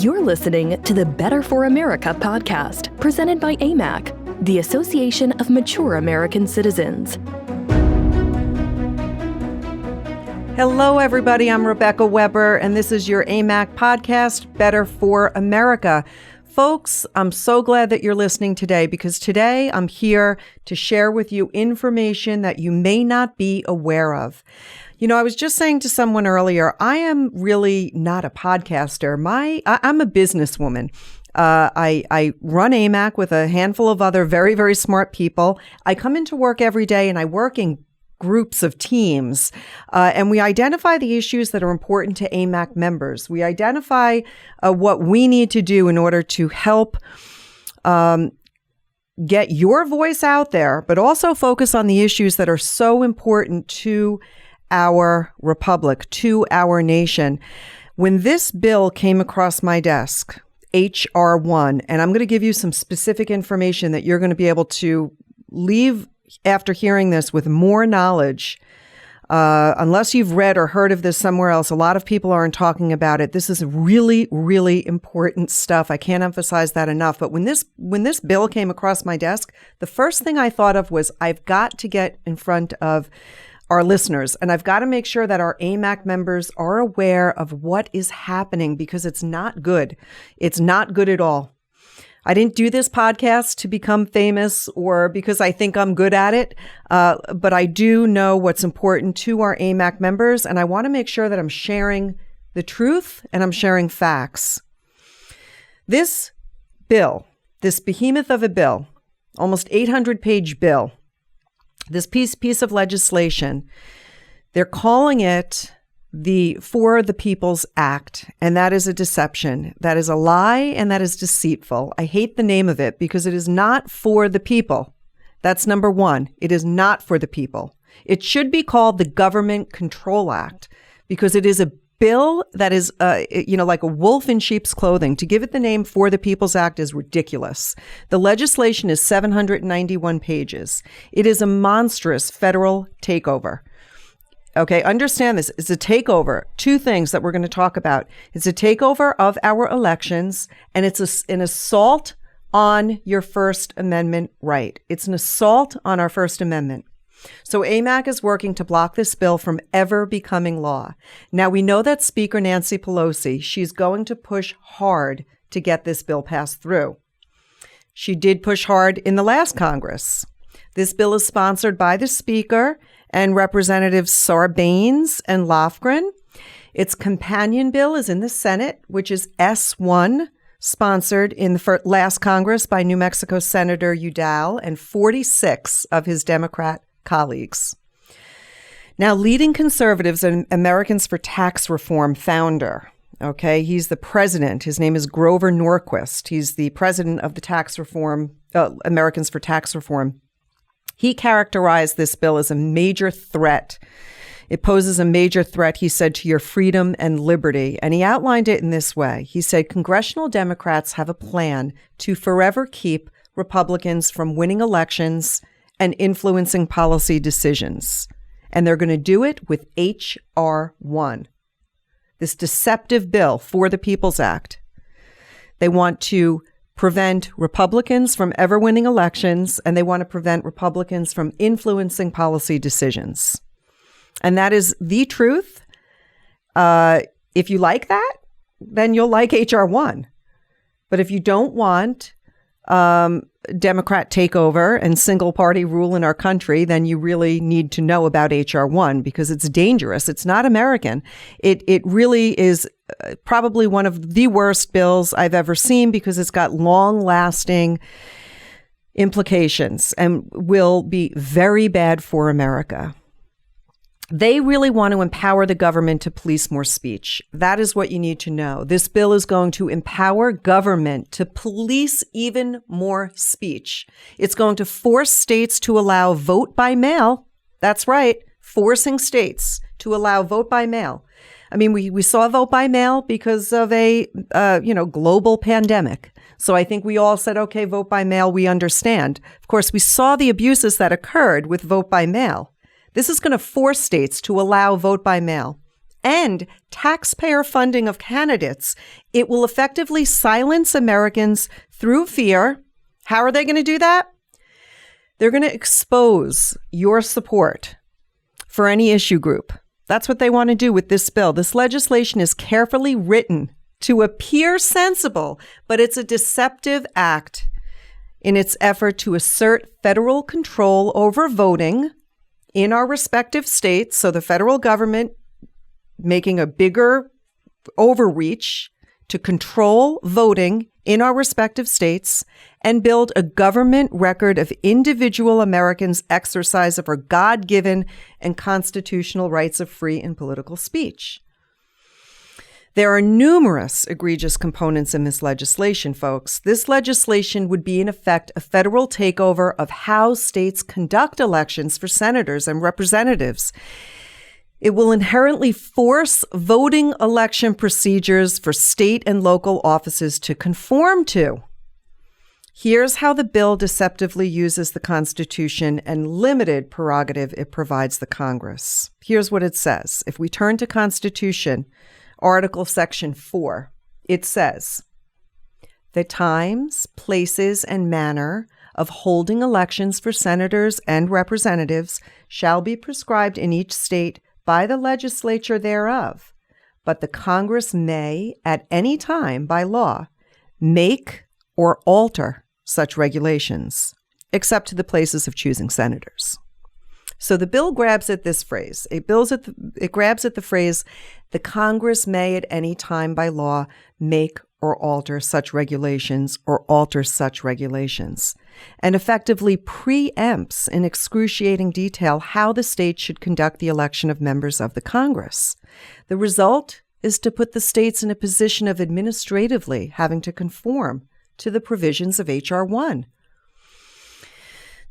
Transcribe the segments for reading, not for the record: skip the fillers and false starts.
You're listening to the Better for America podcast, presented by AMAC, the Association of Mature American Citizens. Hello, everybody. I'm Rebecca Weber, and this is your AMAC podcast, Better for America. Folks, I'm so glad that you're listening today because today I'm here to share with you information that you may not be aware of. You know, I was just saying to someone earlier, I am really not a podcaster. I'm a businesswoman. I run AMAC with a handful of other very, very smart people. I come into work every day and I work in groups of teams, and we identify the issues that are important to AMAC members. We identify what we need to do in order to help get your voice out there, but also focus on the issues that are so important to our republic, to our nation. When this bill came across my desk, H.R. 1, and I'm going to give you some specific information that you're going to be able to leave after hearing this with more knowledge. Unless you've read or heard of this somewhere else, a lot of people aren't talking about it. This is really, really important stuff. I can't emphasize that enough. But when this bill came across my desk, the first thing I thought of was I've got to get in front of our listeners, and I've got to make sure that our AMAC members are aware of what is happening because it's not good. It's not good at all. I didn't do this podcast to become famous or because I think I'm good at it, but I do know what's important to our AMAC members, and I want to make sure that I'm sharing the truth and I'm sharing facts. This bill, this behemoth of a bill, almost 800-page bill, this piece of legislation, they're calling it the For the People's Act, and that is a deception. That is a lie, and that is deceitful. I hate the name of it because it is not for the people. That's number one. It is not for the people. It should be called the Government Control Act because it is a bill that is, like a wolf in sheep's clothing. To give it the name For the People's Act is ridiculous. The legislation is 791 pages. It is a monstrous federal takeover. Okay, understand this. It's a takeover. Two things that we're going to talk about. It's a takeover of our elections, and it's an assault on your First Amendment right. It's an assault on our First Amendment. So AMAC is working to block this bill from ever becoming law. Now, we know that Speaker Nancy Pelosi, she's going to push hard to get this bill passed through. She did push hard in the last Congress. This bill is sponsored by the Speaker and Representatives Sarbanes and Lofgren. Its companion bill is in the Senate, which is S1, sponsored in the last Congress by New Mexico Senator Udall and 46 of his Democrat colleagues. Now, leading conservatives and Americans for Tax Reform founder, okay, he's the president. His name is Grover Norquist. He's the president of the Tax Reform, Americans for Tax Reform. He characterized this bill as a major threat. It poses a major threat, he said, to your freedom and liberty. And he outlined it in this way. He said, congressional Democrats have a plan to forever keep Republicans from winning elections and influencing policy decisions. And they're going to do it with H.R. 1, this deceptive bill for the People's Act. They want to prevent Republicans from ever winning elections, and they want to prevent Republicans from influencing policy decisions. And that is the truth. If you like that, then you'll like H.R. 1. But if you don't want Democrat takeover and single party rule in our country, then you really need to know about H.R. 1 because it's dangerous. It's not American. It really is probably one of the worst bills I've ever seen because it's got long lasting implications and will be very bad for America. They really want to empower the government to police more speech. That is what you need to know. This bill is going to empower government to police even more speech. It's going to force states to allow vote by mail. That's right, forcing states to allow vote by mail. I mean, we saw vote by mail because of a global pandemic. So I think we all said, okay, vote by mail, we understand. Of course, we saw the abuses that occurred with vote by mail. This is going to force states to allow vote by mail. and taxpayer funding of candidates, it will effectively silence Americans through fear. How are they going to do that? They're going to expose your support for any issue group. That's what they want to do with this bill. This legislation is carefully written to appear sensible, but it's a deceptive act in its effort to assert federal control over voting in our respective states. So the federal government making a bigger overreach to control voting in our respective states and build a government record of individual Americans' exercise of our God-given and constitutional rights of free and political speech. There are numerous egregious components in this legislation, folks. This legislation would be, in effect, a federal takeover of how states conduct elections for senators and representatives. It will inherently force voting election procedures for state and local offices to conform to. Here's how the bill deceptively uses the Constitution and limited prerogative it provides the Congress. Here's what it says. If we turn to Constitution, Article Section 4, it says, "The times, places, and manner of holding elections for senators and representatives shall be prescribed in each state by the legislature thereof, but the Congress may, at any time by law, make or alter such regulations, except to the places of choosing senators." So the bill grabs at this phrase. It grabs at the phrase, "The Congress may at any time by law make or alter such regulations or alter such regulations," and effectively preempts in excruciating detail how the state should conduct the election of members of the Congress. The result is to put the states in a position of administratively having to conform to the provisions of H.R. 1.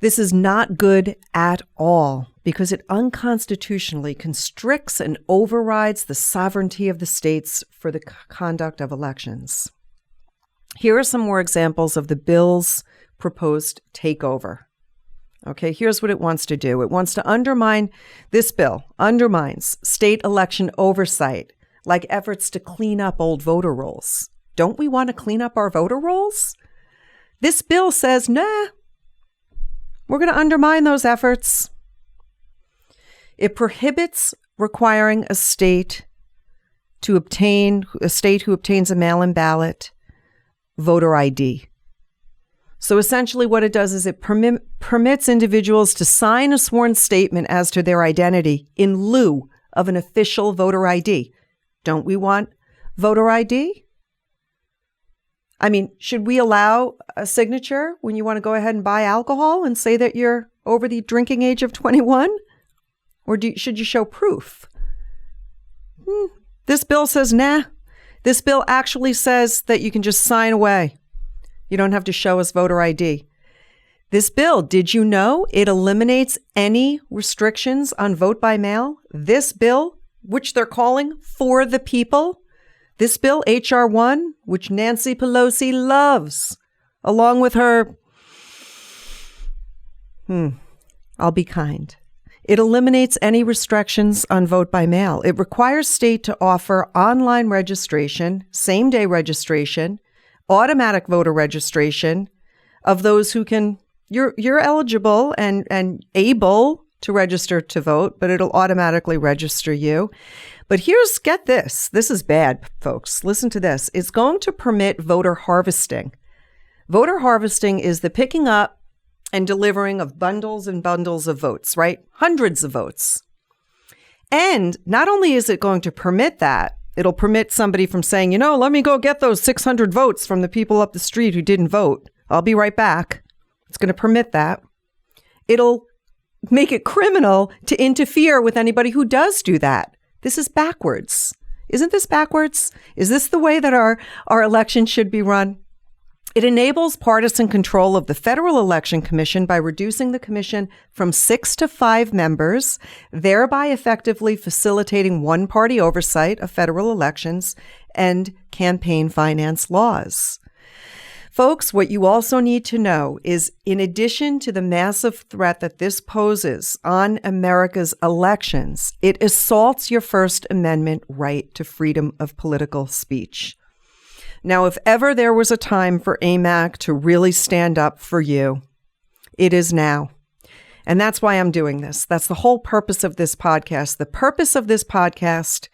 This is not good at all because it unconstitutionally constricts and overrides the sovereignty of the states for the conduct of elections. Here are some more examples of the bill's proposed takeover. Okay, here's what it wants to do. It wants to this bill undermines state election oversight, like efforts to clean up old voter rolls. Don't we want to clean up our voter rolls? This bill says, nah, we're going to undermine those efforts. It prohibits requiring a state who obtains a mail-in ballot voter ID. So essentially what it does is it permits individuals to sign a sworn statement as to their identity in lieu of an official voter ID. Don't we want voter ID? I mean, should we allow a signature when you want to go ahead and buy alcohol and say that you're over the drinking age of 21? Or should you show proof? This bill says, nah. This bill actually says that you can just sign away. You don't have to show us voter ID. This bill, did you know it eliminates any restrictions on vote by mail? This bill, which they're calling For the People, this bill, H.R. 1, which Nancy Pelosi loves, along with her, I'll be kind. It eliminates any restrictions on vote by mail. It requires state to offer online registration, same-day registration, automatic voter registration of those who you're eligible and able to register to vote, but it'll automatically register you. But get this. This is bad, folks. Listen to this. It's going to permit voter harvesting. Voter harvesting is the picking up and delivering of bundles and bundles of votes, right? Hundreds of votes. And not only is it going to permit that, it'll permit somebody from saying, let me go get those 600 votes from the people up the street who didn't vote. I'll be right back. It's going to permit that. It'll make it criminal to interfere with anybody who does do that. This is backwards. Isn't this backwards? Is this the way that our election should be run? It enables partisan control of the Federal Election Commission by reducing the commission from 6 to 5 members, thereby effectively facilitating one-party oversight of federal elections and campaign finance laws. Folks, what you also need to know is, in addition to the massive threat that this poses on America's elections, it assaults your First Amendment right to freedom of political speech. Now, if ever there was a time for AMAC to really stand up for you, it is now. And that's why I'm doing this. That's the whole purpose of this podcast. The purpose of this podcast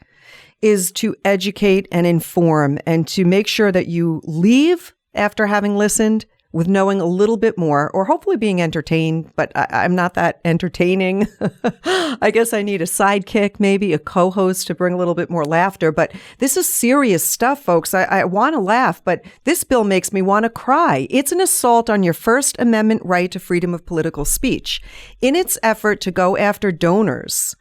is to educate and inform and to make sure that you leave after having listened with knowing a little bit more, or hopefully being entertained, but I'm not that entertaining. I guess I need a sidekick, maybe a co-host to bring a little bit more laughter. But this is serious stuff, folks. I want to laugh, but this bill makes me want to cry. It's an assault on your First Amendment right to freedom of political speech in its effort to go after donors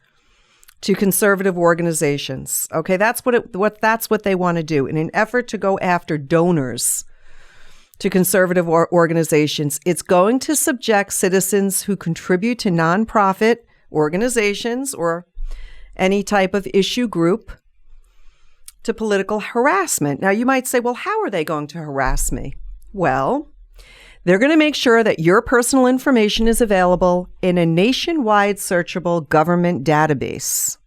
to conservative organizations. Okay, that's what they want to do. In an effort to go after donors to conservative organizations, it's going to subject citizens who contribute to nonprofit organizations or any type of issue group to political harassment. Now, you might say, well, how are they going to harass me? Well, they're going to make sure that your personal information is available in a nationwide searchable government database.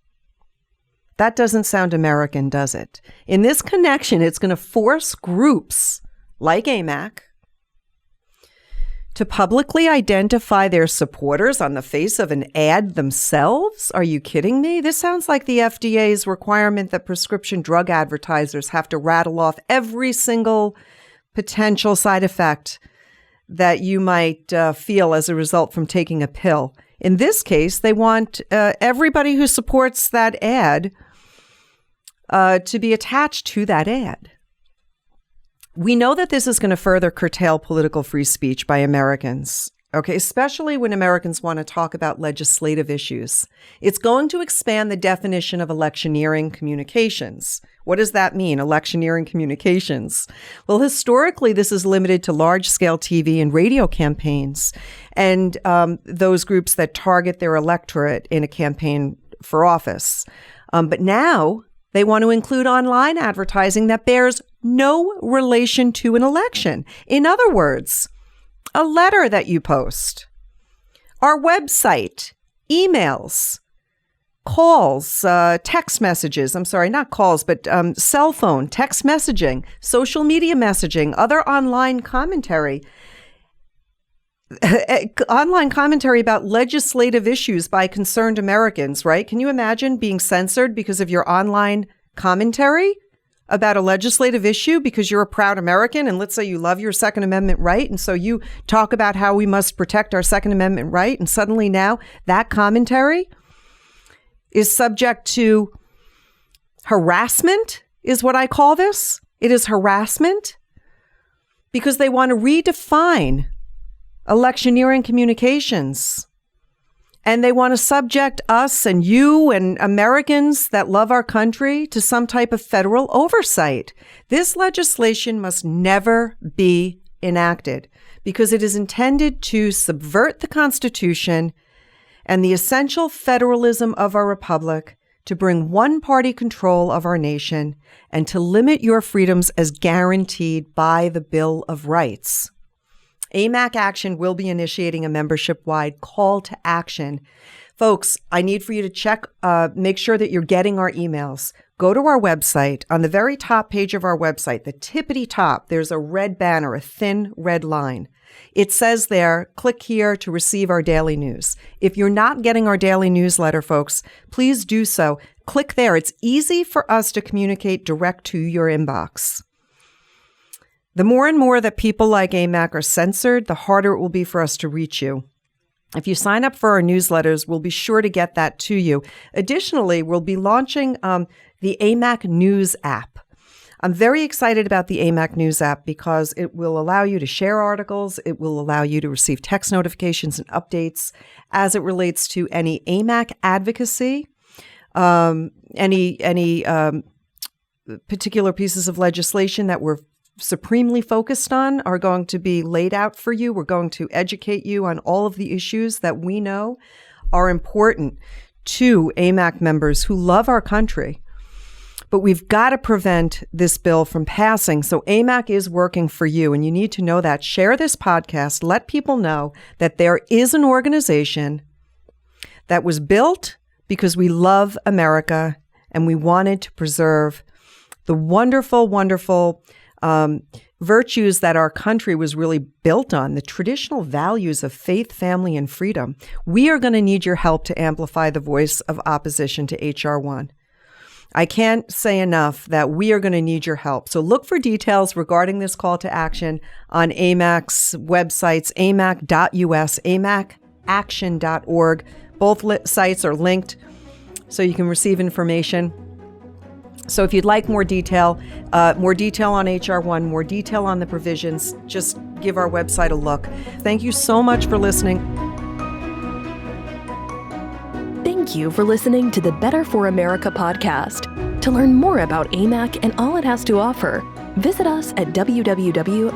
That doesn't sound American, does it? In this connection, it's going to force groups like AMAC to publicly identify their supporters on the face of an ad themselves? Are you kidding me? This sounds like the FDA's requirement that prescription drug advertisers have to rattle off every single potential side effect that you might feel as a result from taking a pill. In this case, they want everybody who supports that ad to be attached to that ad. We know that this is going to further curtail political free speech by Americans, okay, especially when Americans want to talk about legislative issues. It's going to expand the definition of electioneering communications. What does that mean, electioneering communications? Well, historically, this is limited to large-scale TV and radio campaigns and those groups that target their electorate in a campaign for office. But now they want to include online advertising that bears no relation to an election. In other words, a letter that you post, our website, emails, calls, text messages. I'm sorry, not calls, but cell phone, text messaging, social media messaging, other online commentary. Online commentary about legislative issues by concerned Americans, right? Can you imagine being censored because of your online commentary about a legislative issue because you're a proud American and let's say you love your Second Amendment right, and so you talk about how we must protect our Second Amendment right, and suddenly now that commentary is subject to harassment, is what I call this. It is harassment because they want to redefine electioneering communications. And they want to subject us and you and Americans that love our country to some type of federal oversight. This legislation must never be enacted because it is intended to subvert the Constitution and the essential federalism of our republic, to bring one-party control of our nation, and to limit your freedoms as guaranteed by the Bill of Rights. AMAC Action will be initiating a membership-wide call to action. Folks, I need for you to check, make sure that you're getting our emails. Go to our website. On the very top page of our website, the tippity top, there's a red banner, a thin red line. It says there, click here to receive our daily news. If you're not getting our daily newsletter, folks, please do so. Click there. It's easy for us to communicate direct to your inbox. The more and more that people like AMAC are censored, the harder it will be for us to reach you. If you sign up for our newsletters, we'll be sure to get that to you. Additionally, we'll be launching the AMAC News app. I'm very excited about the AMAC News app because it will allow you to share articles. It will allow you to receive text notifications and updates as it relates to any AMAC advocacy, any particular pieces of legislation that we're supremely focused on are going to be laid out for you. We're going to educate you on all of the issues that we know are important to AMAC members who love our country. But we've got to prevent this bill from passing. So AMAC is working for you, and you need to know that. Share this podcast. Let people know that there is an organization that was built because we love America and we wanted to preserve the wonderful, wonderful virtues that our country was really built on, the traditional values of faith, family, and freedom. We are going to need your help to amplify the voice of opposition to H.R. 1. I can't say enough that we are going to need your help. So look for details regarding this call to action on AMAC's websites, amac.us, amacaction.org. Both sites are linked so you can receive information. So if you'd like more detail on H.R. 1, more detail on the provisions, just give our website a look. Thank you so much for listening. Thank you for listening to the Better for America podcast. To learn more about AMAC and all it has to offer, visit us at www.amac.us.